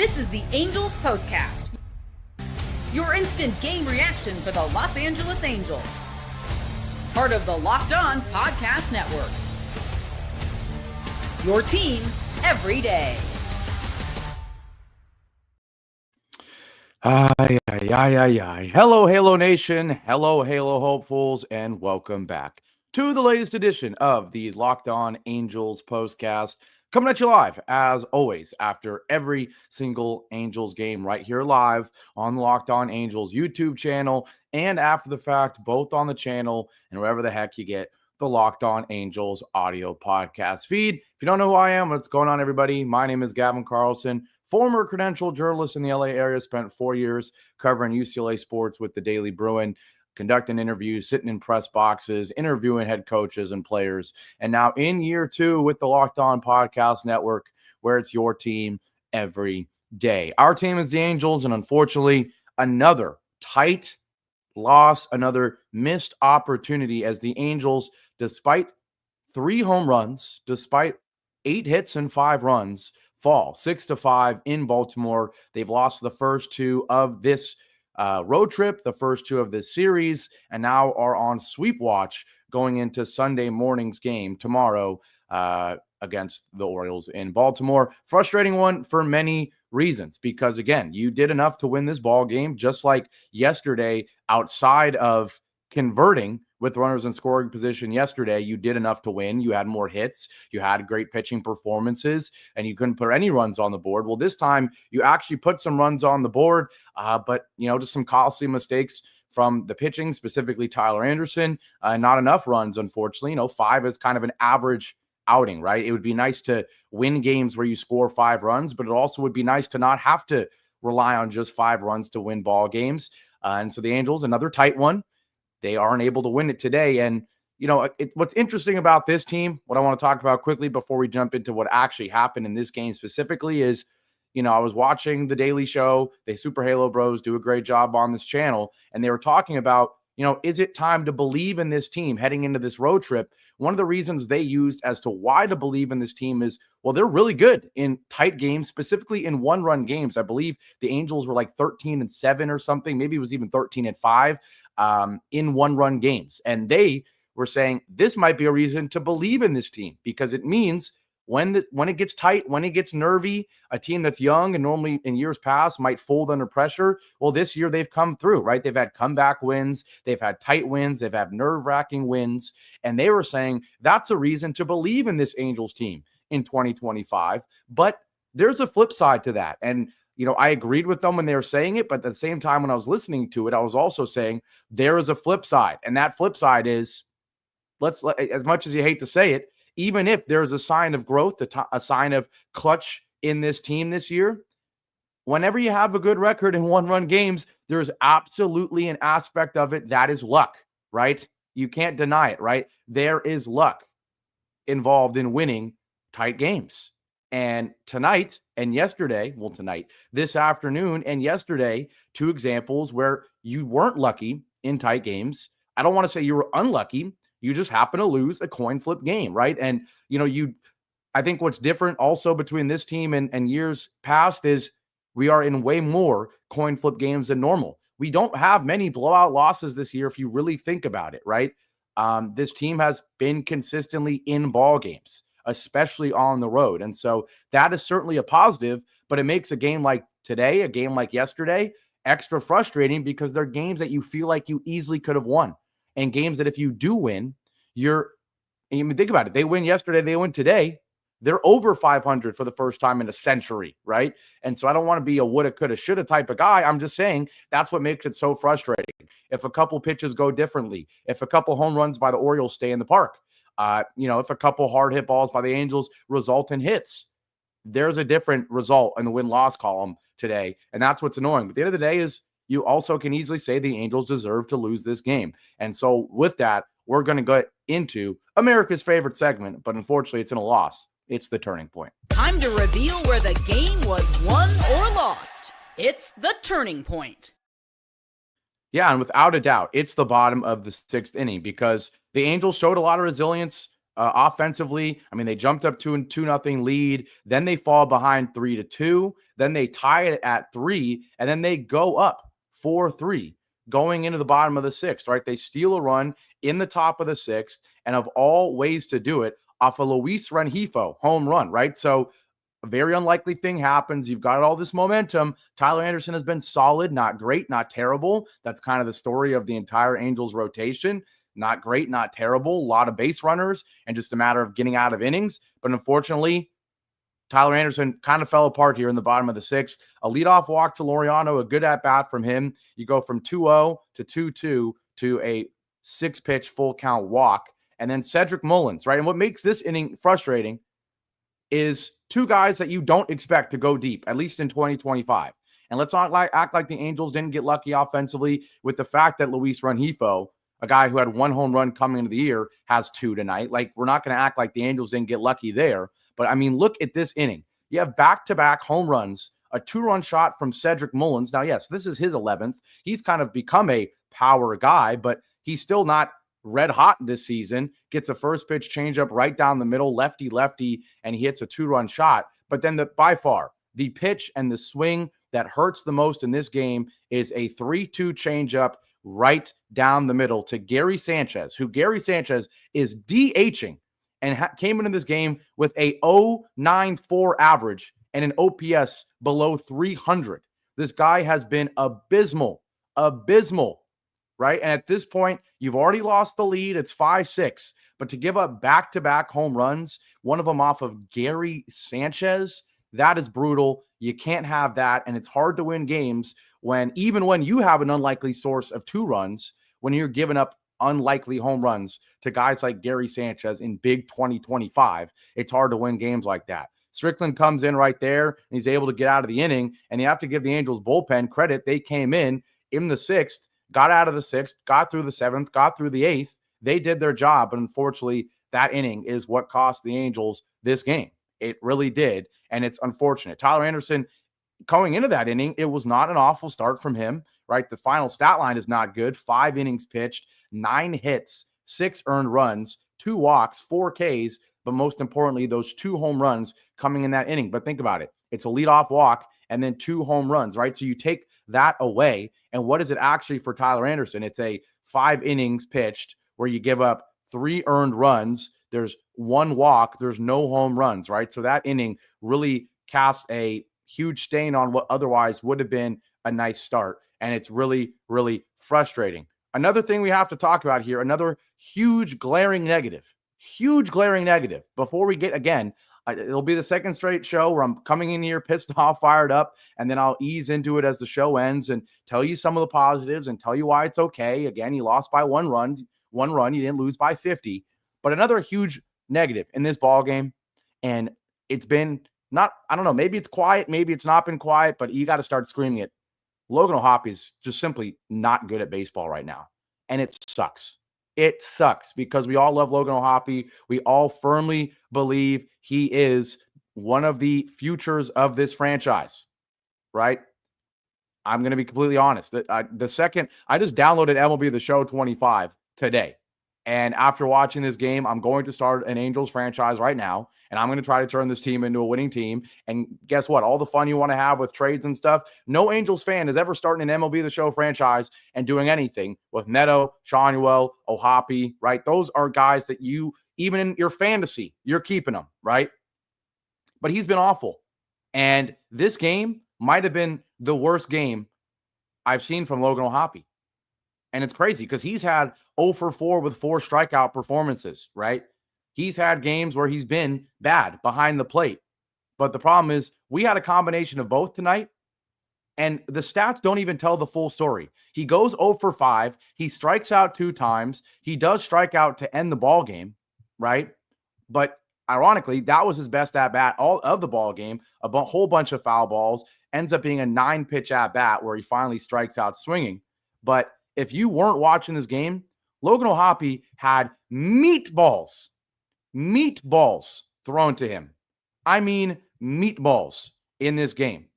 This is the Angels POSTCAST, your instant game reaction for the Los Angeles Angels. Part of the Locked On Podcast Network. Your team every day. Hello, Halo Nation. Hello, Halo hopefuls, and welcome back to the latest edition of the Locked On Angels POSTCAST. Coming at you live, as always, after every single Angels game, right here live on the Locked On Angels YouTube channel, and after the fact, both on the channel and wherever the heck you get the Locked On Angels audio podcast feed. If you don't know who I am, what's going on, everybody? My name is Gavin Carlson, former credentialed journalist in the LA area, spent 4 years covering UCLA sports with the Daily Bruin, conducting interviews, sitting in press boxes, interviewing head coaches and players. And now in year 2 with the Locked On Podcast Network, where it's your team every day. Our team is the Angels, and unfortunately, another tight loss, another missed opportunity as the Angels, despite 3 home runs, despite 8 hits and 5 runs, fall 6-5 in Baltimore. They've lost the first 2 of this road trip, the first 2 of this series, and now are on sweep watch going into Sunday morning's game tomorrow against the Orioles in Baltimore. Frustrating one for many reasons, because again, you did enough to win this ball game, just like yesterday. Outside of converting with runners in scoring position yesterday, you did enough to win. You had more hits, you had great pitching performances, and you couldn't put any runs on the board. Well, this time you actually put some runs on the board, but just some costly mistakes from the pitching, specifically Tyler Anderson. Not enough runs, unfortunately. 5 is kind of an average outing, right? It would be nice to win games where you score 5 runs, but it also would be nice to not have to rely on just 5 runs to win ball games. And so the Angels, another tight one. They aren't able to win it today. And, what's interesting about this team, what I want to talk about quickly before we jump into what actually happened in this game specifically is, I was watching The Daily Show. They Super Halo Bros do a great job on this channel. And they were talking about, is it time to believe in this team heading into this road trip? One of the reasons they used as to why to believe in this team is, well, they're really good in tight games, specifically in one-run games. I believe the Angels were like 13-7 or something. Maybe it was even 13-5 in one-run games. And they were saying this might be a reason to believe in this team, because it means when it gets tight, when it gets nervy, a team that's young and normally in years past might fold under pressure. Well, this year they've come through, right? They've had comeback wins. They've had tight wins. They've had nerve-wracking wins. And they were saying that's a reason to believe in this Angels team in 2025. But there's a flip side to that. And, I agreed with them when they were saying it, but at the same time, when I was listening to it, I was also saying there is a flip side. And that flip side is, as much as you hate to say it, even if there's a sign of growth, a sign of clutch in this team this year, whenever you have a good record in one-run games, there's absolutely an aspect of it that is luck, right? You can't deny it, right? There is luck involved in winning tight games. And this afternoon and yesterday, 2 examples where you weren't lucky in tight games. I don't want to say you were unlucky. You just happen to lose a coin flip game, right? And, I think what's different also between this team and years past is we are in way more coin flip games than normal. We don't have many blowout losses this year if you really think about it, right? This team has been consistently in ball games, especially on the road. And so that is certainly a positive, but it makes a game like today, a game like yesterday, extra frustrating because they're games that you feel like you easily could have won. And games that if you do win, think about it. They win yesterday, they win today. They're over 500 for the first time in a century, right? And so I don't want to be a woulda, coulda, shoulda type of guy. I'm just saying that's what makes it so frustrating. If a couple pitches go differently, if a couple home runs by the Orioles stay in the park, if a couple hard hit balls by the Angels result in hits, there's a different result in the win-loss column today. And that's what's annoying. But at the end of the day is you also can easily say the Angels deserve to lose this game. And so with that, we're going to get into America's favorite segment, but unfortunately it's in a loss. It's the turning point. Time to reveal where the game was won or lost. It's the turning point. Yeah, and without a doubt, it's the bottom of the 6th inning because the Angels showed a lot of resilience Offensively, I mean, they jumped up to a 2-0 lead. Then they fall behind 3-2. Then they tie it at 3, and then they go up 4-3 going into the bottom of the 6th, right? They steal a run in the top of the 6th, and of all ways to do it, off a Luis Rengifo home run, right? So a very unlikely thing happens. You've got all this momentum. Tyler Anderson has been solid, not great, not terrible. That's kind of the story of the entire Angels rotation. Not great, not terrible. A lot of base runners and just a matter of getting out of innings. But unfortunately, Tyler Anderson kind of fell apart here in the bottom of the 6th. A leadoff walk to Laureano, a good at-bat from him. You go from 2-0 to 2-2 to a 6-pitch full count walk. And then Cedric Mullins, right? And what makes this inning frustrating is two guys that you don't expect to go deep, at least in 2025. And let's not act like the Angels didn't get lucky offensively with the fact that Luis Rengifo, a guy who had 1 home run coming into the year, has 2 tonight. Like, we're not going to act like the Angels didn't get lucky there. But, I mean, look at this inning. You have back-to-back home runs, a 2-run shot from Cedric Mullins. Now, yes, this is his 11th. He's kind of become a power guy, but he's still not red hot this season. Gets a first pitch changeup right down the middle, lefty, and he hits a 2-run shot. But then by far, the pitch and the swing that hurts the most in this game is a 3-2 changeup right down the middle to Gary Sanchez, who Gary Sanchez is DHing and came into this game with a 0.94 average and an OPS below 300. This guy has been abysmal, right? And at this point, you've already lost the lead. It's 5-6. But to give up back-to-back home runs, one of them off of Gary Sanchez, that is brutal. You can't have that. And it's hard to win games even when you have an unlikely source of 2 runs, when you're giving up unlikely home runs to guys like Gary Sanchez in big 2025. It's hard to win games like that. Strickland comes in right there, and he's able to get out of the inning. And you have to give the Angels bullpen credit. They came in the 6th, got out of the 6th, got through the 7th, got through the 8th. They did their job, but unfortunately, that inning is what cost the Angels this game. It really did, and it's unfortunate. Tyler Anderson, going into that inning, it was not an awful start from him, right? The final stat line is not good. 5 innings pitched, 9 hits, 6 earned runs, 2 walks, 4 Ks, but most importantly, those 2 home runs coming in that inning. But think about it. It's a leadoff walk and then 2 home runs, right? So you take that away, and what is it actually for Tyler Anderson? It's a 5 innings pitched where you give up 3 earned runs. There's 1 walk. There's no home runs, right? So that inning really cast a huge stain on what otherwise would have been a nice start. And it's really, really frustrating. Another thing we have to talk about here, another huge glaring negative before we get, again, it'll be the second straight show where I'm coming in here pissed off, fired up, and then I'll ease into it as the show ends and tell you some of the positives and tell you why it's okay. Again, you lost by 1 run. You didn't lose by 50. But another huge negative in this ball game, and it's been not, I don't know, maybe it's quiet, maybe it's not been quiet, but you got to start screaming it. Logan O'Hoppe is just simply not good at baseball right now. And it sucks. It sucks because we all love Logan O'Hoppe. We all firmly believe he is one of the futures of this franchise, right? I'm going to be completely honest. The second I just downloaded MLB The Show 25 today. And after watching this game, I'm going to start an Angels franchise right now, and I'm going to try to turn this team into a winning team. And guess what? All the fun you want to have with trades and stuff, no Angels fan is ever starting an MLB The Show franchise and doing anything with Neto, Shanuel, O'Hoppe, right? Those are guys that you, even in your fantasy, you're keeping them, right? But he's been awful. And this game might have been the worst game I've seen from Logan O'Hoppe. And it's crazy because he's had 0 for 4 with 4 strikeout performances, right? He's had games where he's been bad behind the plate. But the problem is we had a combination of both tonight, and the stats don't even tell the full story. He goes 0 for 5. He strikes out 2 times. He does strike out to end the ball game, right? But ironically, that was his best at-bat all of the ball game, a whole bunch of foul balls, ends up being a 9-pitch at-bat where he finally strikes out swinging. But if you weren't watching this game, Logan O'Hoppe had meatballs thrown to him. I mean, meatballs in this game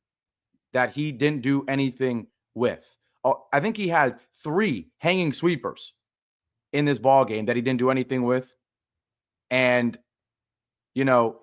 that he didn't do anything with. I think he had 3 hanging sweepers in this ball game that he didn't do anything with. And, you know,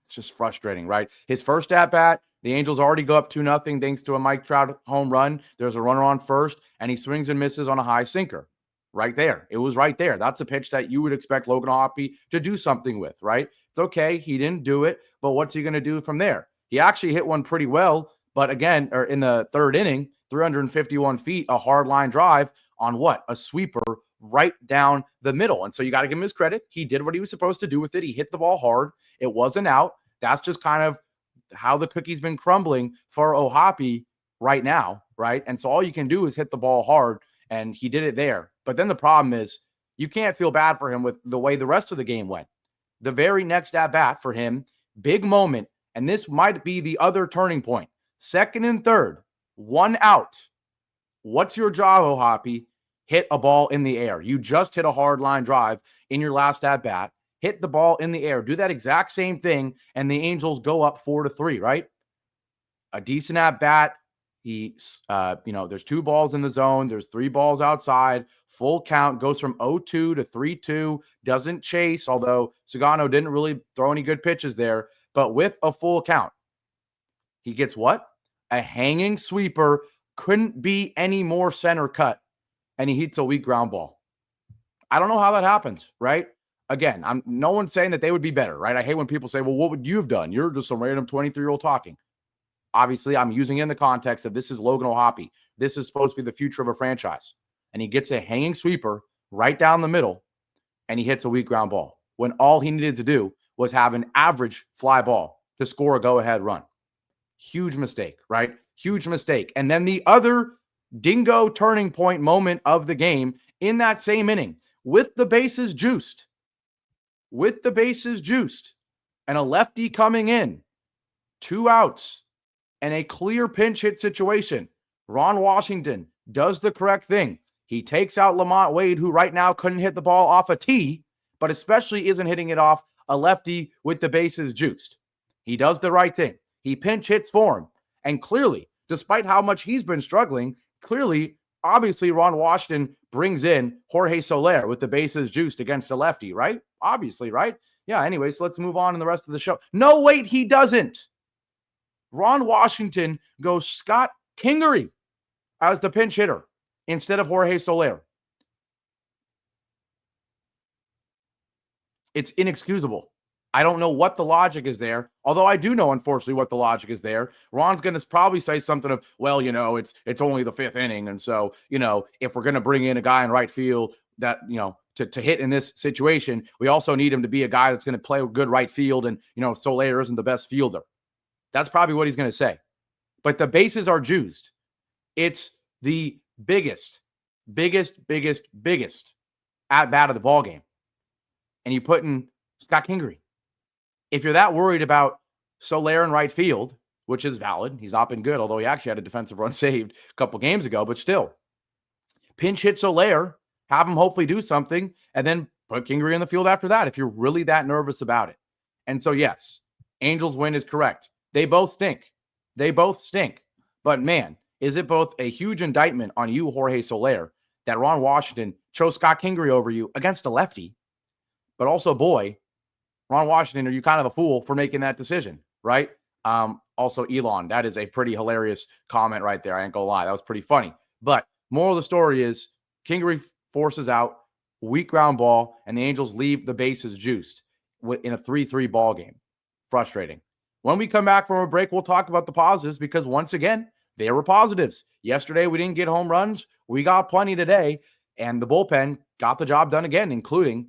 it's just frustrating, right? His first at bat, the Angels already go up 2-0 thanks to a Mike Trout home run. There's a runner on first, and he swings and misses on a high sinker. Right there. It was right there. That's a pitch that you would expect Logan Hoppe to do something with, right? It's okay. He didn't do it, but what's he going to do from there? He actually hit one pretty well, but again, or in the third inning, 351 feet, a hard line drive on what? A sweeper right down the middle. And so you got to give him his credit. He did what he was supposed to do with it. He hit the ball hard. It wasn't out. That's just kind of how the cookie's been crumbling for O'Hoppe right now, right? And so all you can do is hit the ball hard, and he did it there. But then the problem is you can't feel bad for him with the way the rest of the game went. The very next at-bat for him, big moment, and this might be the other turning point. Second and third, 1 out. What's your job, O'Hoppe? Hit a ball in the air. You just hit a hard line drive in your last at-bat. Hit the ball in the air. Do that exact same thing, and the Angels go up 4-3, right? A decent at-bat. There's 2 balls in the zone. There's 3 balls outside. Full count, goes from 0-2 to 3-2. Doesn't chase, although Sagano didn't really throw any good pitches there. But with a full count, he gets what? A hanging sweeper. Couldn't be any more center cut. And he hits a weak ground ball. I don't know how that happens, right? Again, no one's saying that they would be better, right? I hate when people say, well, what would you have done? You're just some random 23-year-old talking. Obviously, I'm using it in the context of this is Logan O'Hoppe. This is supposed to be the future of a franchise. And he gets a hanging sweeper right down the middle, and he hits a weak ground ball when all he needed to do was have an average fly ball to score a go-ahead run. Huge mistake, right? Huge mistake. And then the other dingo turning point moment of the game in that same inning, with the bases juiced, and a lefty coming in, 2 outs, and a clear pinch hit situation. Ron Washington does the correct thing. He takes out Lamont Wade, who right now couldn't hit the ball off a tee, but especially isn't hitting it off a lefty with the bases juiced. He does the right thing. He pinch hits for him. And clearly, despite how much he's been struggling, obviously, Ron Washington brings in Jorge Soler with the bases juiced against a lefty, right? Obviously, right? Yeah, anyways, let's move on in the rest of the show. No, wait, he doesn't. Ron Washington goes Scott Kingery as the pinch hitter instead of Jorge Soler. It's inexcusable. I don't know what the logic is there, although I do know, unfortunately, what the logic is there. Ron's going to probably say something of, well, it's only the 5th inning. And so, if we're going to bring in a guy in right field that, to hit in this situation, we also need him to be a guy that's going to play good right field. And, Soler isn't the best fielder. That's probably what he's going to say. But the bases are juiced. It's the biggest at bat of the ball game. And you put in Scott Kingery. If you're that worried about Soler in right field, which is valid, he's not been good, although he actually had a defensive run saved a couple games ago, but still, pinch hit Soler, have him hopefully do something, and then put Kingery in the field after that if you're really that nervous about it. And so, yes, Angels win is correct. They both stink. But man, is it both a huge indictment on you, Jorge Soler, that Ron Washington chose Scott Kingery over you against a lefty, but also, boy, Ron Washington, are you kind of a fool for making that decision, right? Also, Elon, that is a pretty hilarious comment right there. I ain't gonna lie. That was pretty funny. But moral of the story is Kingery forces out, weak ground ball, and the Angels leave the bases juiced in a 3-3 ball game. Frustrating. When we come back from a break, we'll talk about the positives because, once again, there were positives. Yesterday, we didn't get home runs. We got plenty today, and the bullpen got the job done again, including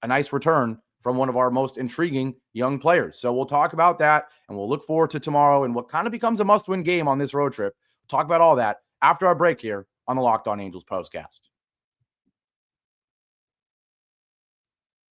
a nice return from one of our most intriguing young players. So we'll talk about that, and we'll look forward to tomorrow and what kind of becomes a must-win game on this road trip. We'll talk about all that after our break here on the Locked On Angels POSTCAST.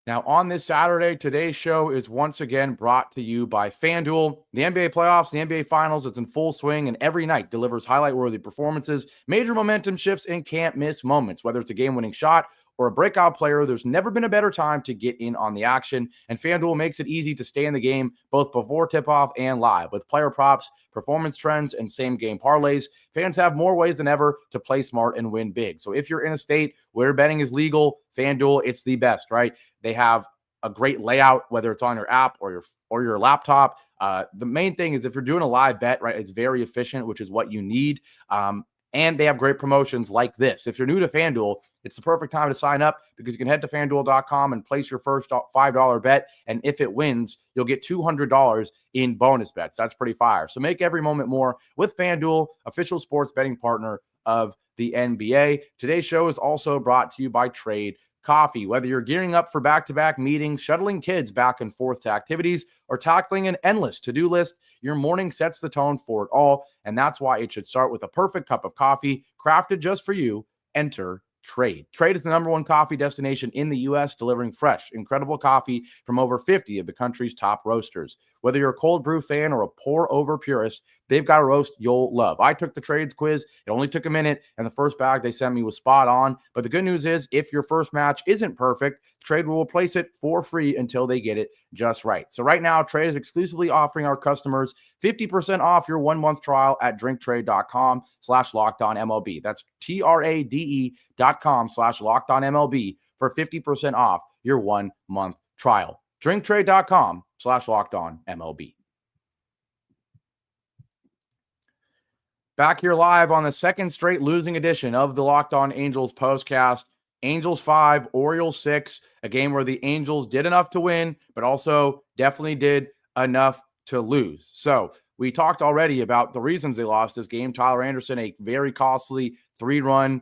Now, on this Saturday, today's show is once again brought to you by FanDuel. The NBA playoffs, the NBA Finals, it's in full swing, and every night delivers highlight-worthy performances, major momentum shifts, and can't-miss moments. Whether it's a game-winning shot or a breakout player, there's never been a better time to get in on the action, and FanDuel makes it easy to stay in the game both before tip-off and live. With player props, performance trends, and same-game parlays, fans have more ways than ever to play smart and win big. So if you're in a state where betting is legal, FanDuel, it's the best, right? They have a great layout, whether it's on your app or your laptop. The main thing is if you're doing a live bet, right, it's very efficient, which is what you need. And they have great promotions like this. If you're new to FanDuel, it's the perfect time to sign up because you can head to FanDuel.com and place your first $5 bet. And if it wins, you'll get $200 in bonus bets. That's pretty fire. So make every moment more with FanDuel, official sports betting partner of the NBA. Today's show is also brought to you by Trade Coffee. Whether you're gearing up for back-to-back meetings, shuttling kids back and forth to activities, or tackling an endless to-do list, your morning sets the tone for it all, and that's why it should start with a perfect cup of coffee crafted just for you. Enter Trade. Trade is the #1 coffee destination in the U.S., delivering fresh, incredible coffee from over 50 of the country's top roasters. Whether you're a cold brew fan or a pour-over purist, they've got a roast you'll love. I took the Trades quiz. It only took a minute, and the first bag they sent me was spot on. But the good news is, if your first match isn't perfect, Trade will replace it for free until they get it just right. So right now, Trade is exclusively offering our customers 50% off your 1-month trial at drinktrade.com/LockedOnMLB. That's TRADE.com/LockedOnMLB for 50% off your 1-month trial. drinktrade.com/LockedOnMLB. Back here live on the second straight losing edition of the Locked On Angels postcast. Angels 5, Orioles 6, a game where the Angels did enough to win, but also definitely did enough to lose. So we talked already about the reasons they lost this game. Tyler Anderson, a very costly 3-run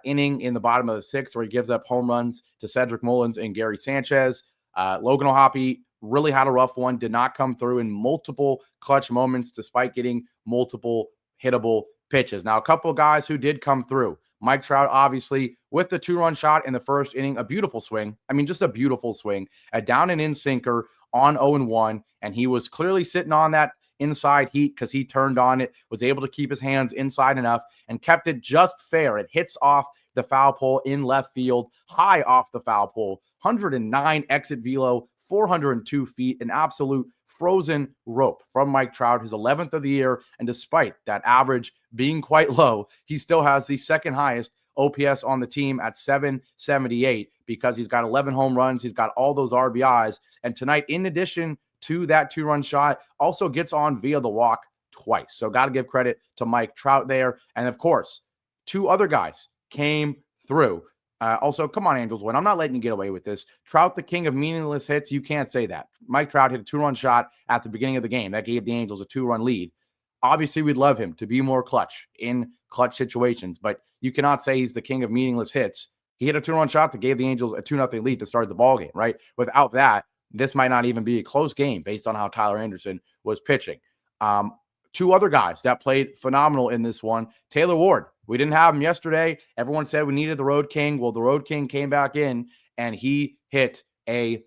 inning in the bottom of the 6th where he gives up home runs to Cedric Mullins and Gary Sanchez. Logan O'Hoppe really had a rough one, did not come through in multiple clutch moments despite getting multiple hittable pitches. Now, a couple of guys who did come through. Mike Trout, obviously, with the 2-run shot in the first inning, a beautiful swing. I mean, just a beautiful swing. A down and in sinker on 0-1, and he was clearly sitting on that inside heat because he turned on it, was able to keep his hands inside enough, and kept it just fair. It hits off the foul pole in left field, high off the foul pole, 109 exit velo, 402 feet, an absolute frozen rope from Mike Trout, his 11th of the year. And despite that average being quite low, he still has the second highest OPS on the team at 778 because he's got 11 home runs. He's got all those RBIs. And tonight, in addition to that 2-run shot, also gets on via the walk twice. So got to give credit to Mike Trout there. And of course, 2 other guys came through. Also, come on, Angels win. I'm not letting you get away with this. Trout, the king of meaningless hits. You can't say that. Mike Trout hit a 2-run shot at the beginning of the game. That gave the Angels a 2-run lead. Obviously, we'd love him to be more clutch in clutch situations, but you cannot say he's the king of meaningless hits. He hit a 2-run shot that gave the Angels a 2-0 lead to start the ballgame, right? Without that, this might not even be a close game based on how Tyler Anderson was pitching. 2 other guys that played phenomenal in this one. Taylor Ward. We didn't have him yesterday. Everyone said we needed the Road King. Well, the Road King came back in and he had a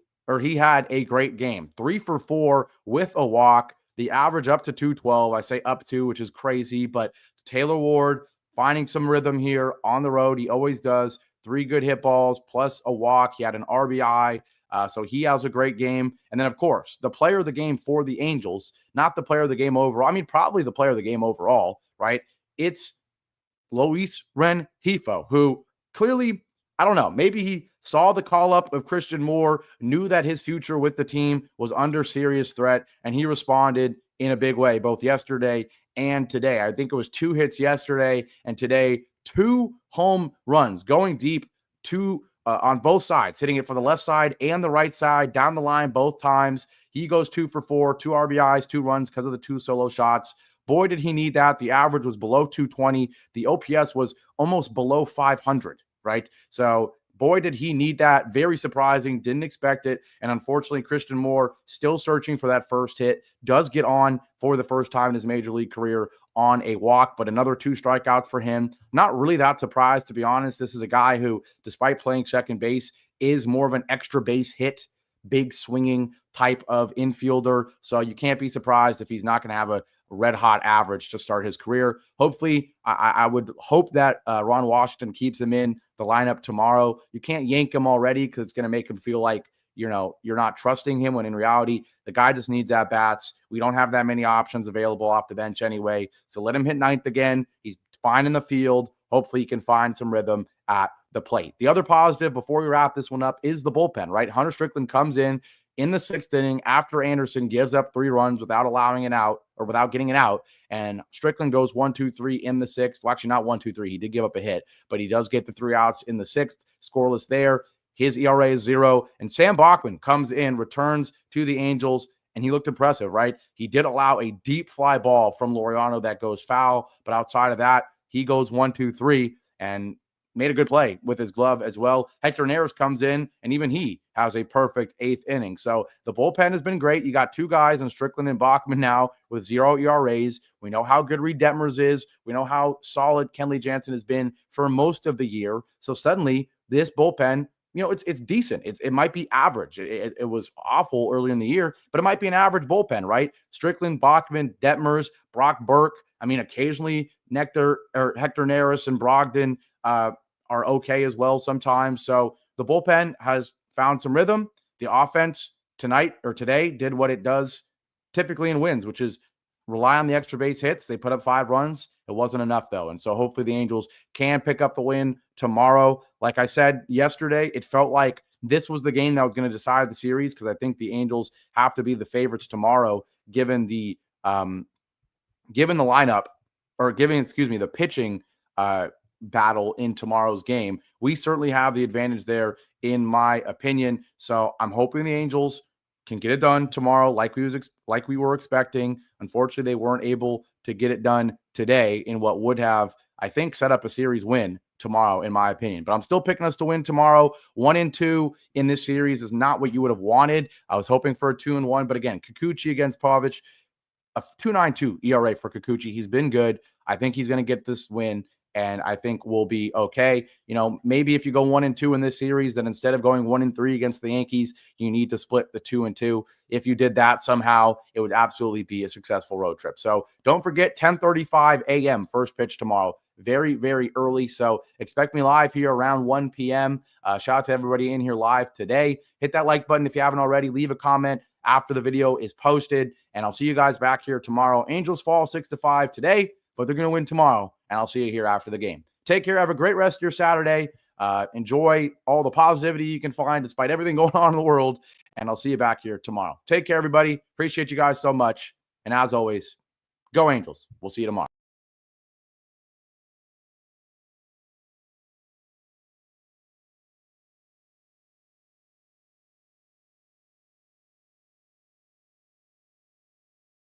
great game. 3 for 4 with a walk. The average up to 212. I say up to, which is crazy, but Taylor Ward finding some rhythm here on the road. He always does. 3 good hit balls plus a walk. He had an RBI. So he has a great game. And then, of course, the player of the game for the Angels, not the player of the game overall. I mean, probably the player of the game overall, right? It's Luis Rengifo, who clearly, I don't know, maybe he saw the call-up of Christian Moore, knew that his future with the team was under serious threat, and he responded in a big way, both yesterday and today. I think it was 2 hits yesterday, and today 2 home runs, going deep on both sides, hitting it for the left side and the right side, down the line both times. He goes 2 for 4, 2 RBIs, 2 runs because of the 2 solo shots. Boy, did he need that. The average was below 220. The OPS was almost below 500, right? So boy, did he need that. Very surprising. Didn't expect it. And unfortunately, Christian Moore still searching for that first hit. Does get on for the first time in his major league career on a walk, but another 2 strikeouts for him. Not really that surprised, to be honest. This is a guy who, despite playing second base, is more of an extra base hit, big swinging type of infielder. So you can't be surprised if he's not going to have a red hot average to start his career. Hopefully, I would hope that Ron Washington keeps him in the lineup tomorrow. You can't yank him already because it's going to make him feel like, you're not trusting him, when in reality, the guy just needs at bats. We don't have that many options available off the bench anyway. So let him hit 9th again. He's fine in the field. Hopefully he can find some rhythm at the plate. The other positive before we wrap this one up is the bullpen, right? Hunter Strickland comes in the 6th inning after Anderson gives up 3 runs without allowing it out or without getting it out. And Strickland goes 1-2-3 in the 6th. Well, actually not 1-2-3. He did give up a hit, but he does get the 3 outs in the 6th, scoreless there. His ERA is 0. And Sam Bachman comes in, returns to the Angels, and he looked impressive, right? He did allow a deep fly ball from Laureano that goes foul, but outside of that, he goes 1-2-3 and made a good play with his glove as well. Hector Neris comes in, and even he has a perfect 8th inning. So the bullpen has been great. You got 2 guys in Strickland and Bachman now with 0 ERAs. We know how good Reed Detmers is. We know how solid Kenley Jansen has been for most of the year. So suddenly this bullpen, it's decent. It might be average. It was awful early in the year, but it might be an average bullpen, right? Strickland, Bachman, Detmers, Brock Burke. I mean, occasionally Hector Neris and Brogdon are okay as well sometimes. So the bullpen has found some rhythm. The offense today did what it does typically in wins, which is rely on the extra base hits. They put up 5 runs. It wasn't enough, though. And so hopefully the Angels can pick up the win tomorrow. Like I said yesterday, it felt like this was the game that was going to decide the series because I think the Angels have to be the favorites tomorrow, given the lineup or the pitching battle in tomorrow's game. We certainly have the advantage there, in my opinion. So I'm hoping the Angels can get it done tomorrow like we were expecting. Unfortunately, they weren't able to get it done today in what would have, I think, set up a series win tomorrow, in my opinion. But I'm still picking us to win tomorrow. 1-2 in this series is not what you would have wanted. I was hoping for a 2-1, but again, Kikuchi against Pavich, a 2.92 ERA for Kikuchi. He's been good. I think he's going to get this win, and I think we'll be okay. Maybe if you go 1-2 in this series, then instead of going 1-3 against the Yankees, you need to split the 2-2. If you did that somehow, it would absolutely be a successful road trip. So don't forget, 10:35 a.m. first pitch tomorrow. Very, very early. So expect me live here around 1 p.m. Shout out to everybody in here live today. Hit that like button if you haven't already. Leave a comment after the video is posted, and I'll see you guys back here tomorrow. Angels fall 6-5 today, but they're going to win tomorrow, and I'll see you here after the game. Take care. Have a great rest of your Saturday. Enjoy all the positivity you can find despite everything going on in the world, and I'll see you back here tomorrow. Take care, everybody. Appreciate you guys so much, and as always, go Angels. We'll see you tomorrow.